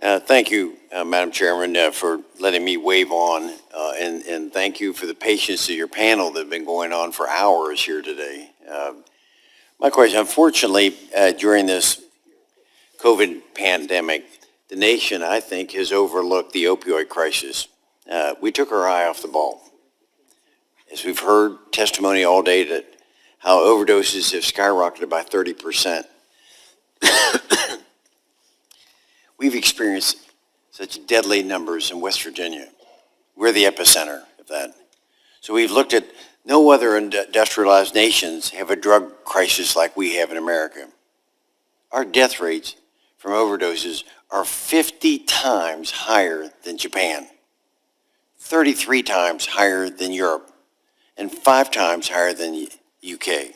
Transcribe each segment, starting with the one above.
Thank you, Madam Chairman, for letting me wave on, and thank you for the patience of your panel that have been going on for hours here today. My question, unfortunately, during this COVID pandemic, the nation, I think, has overlooked the opioid crisis. We took our eye off the ball. As we've heard testimony all day that how overdoses have skyrocketed by 30%. We've experienced such deadly numbers in West Virginia. We're the epicenter of that. So we've looked at no other industrialized nations have a drug crisis like we have in America. Our death rates from overdoses are 50 times higher than Japan, 33 times higher than Europe, and 5 times higher than the UK.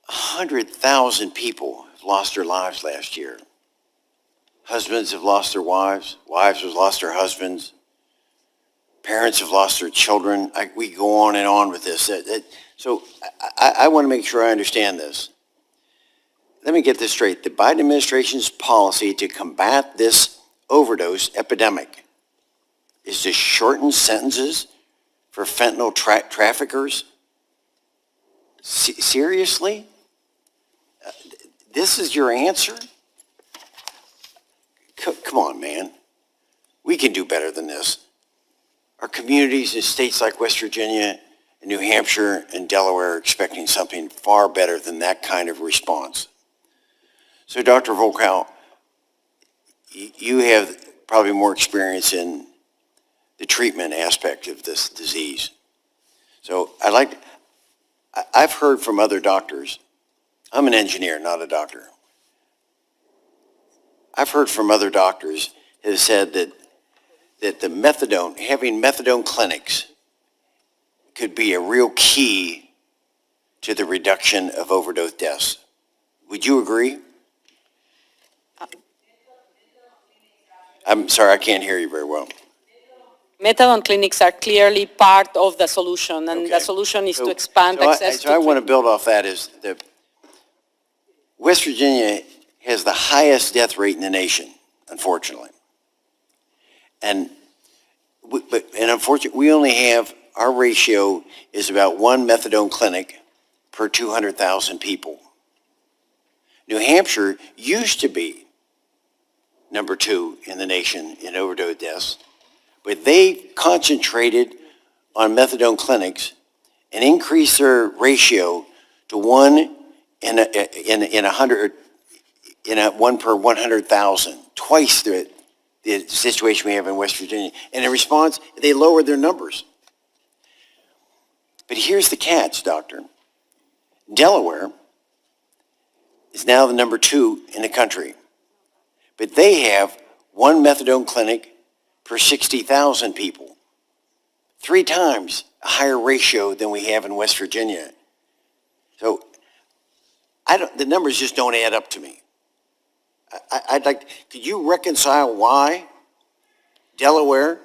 100,000 people have lost their lives last year. Husbands have lost their wives, wives have lost their husbands, parents have lost their children. We go on and on with this. So I want to make sure I understand this. Let me get this straight. The Biden administration's policy to combat this overdose epidemic is to shorten sentences for fentanyl traffickers? Seriously? This is your answer? Come on, man. We can do better than this. Our communities in states like West Virginia and New Hampshire and Delaware are expecting something far better than that kind of response. So, Dr. Volkow, you have probably more experience in the treatment aspect of this disease. So I've heard from other doctors. I'm an engineer, not a doctor. I've heard from other doctors that have said that the methadone, having methadone clinics could be a real key to the reduction of overdose deaths. Would you agree? I'm sorry, I can't hear you very well. Methadone clinics are clearly part of the solution, and the solution is to expand access to I want to build off that is that West Virginia has the highest death rate in the nation, unfortunately. And unfortunately, we only have, our ratio is about 1 methadone clinic per 200,000 people. New Hampshire used to be number 2 in the nation in overdose deaths, but they concentrated on methadone clinics and increased their ratio to 1 1 per 100,000, twice the situation we have in West Virginia. And in response, they lowered their numbers. But here's the catch, doctor. Delaware is now the number 2 in the country, but they have 1 methadone clinic per 60,000 people, 3 times a higher ratio than we have in West Virginia. So the numbers just don't add up to me. Could you reconcile why Delaware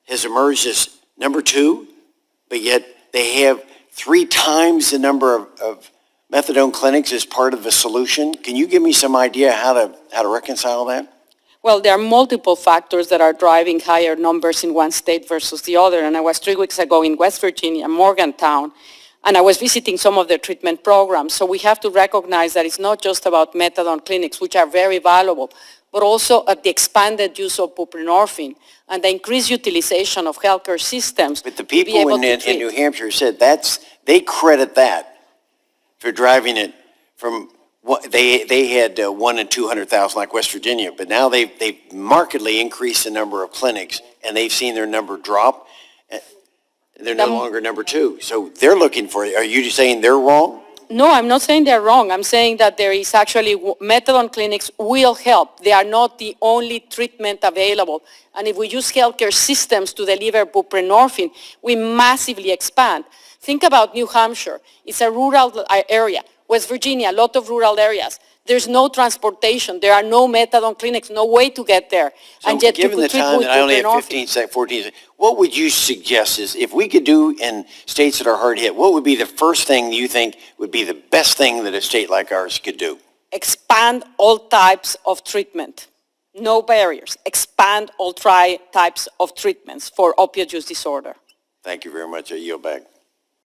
has emerged as number 2, but yet they have 3 times the number of methadone clinics as part of the solution? Can you give me some idea how to reconcile that? Well, there are multiple factors that are driving higher numbers in one state versus the other. And I was 3 weeks ago in West Virginia, Morgantown, and I was visiting some of their treatment programs. So we have to recognize that it's not just about methadone clinics, which are very valuable, but also at the expanded use of buprenorphine and the increased utilization of healthcare systems. But the people in New Hampshire said they credit that for driving it from what they had 1 in 200,000 like West Virginia, but now they've markedly increased the number of clinics and they've seen their number drop. They're no longer number 2. So they're looking for it. Are you saying they're wrong? No, I'm not saying they're wrong. I'm saying that there is actually methadone clinics will help. They are not the only treatment available. And if we use healthcare systems to deliver buprenorphine, we massively expand. Think about New Hampshire. It's a rural area. West Virginia, a lot of rural areas. There's no transportation. There are no methadone clinics, no way to get there. So and yet given the time that I only have 14 seconds, what would you suggest is if we could do in states that are hard hit, what would be the first thing you think would be the best thing that a state like ours could do? Expand all types of treatment. No barriers. Expand all types of treatments for opioid use disorder. Thank you very much. I yield back.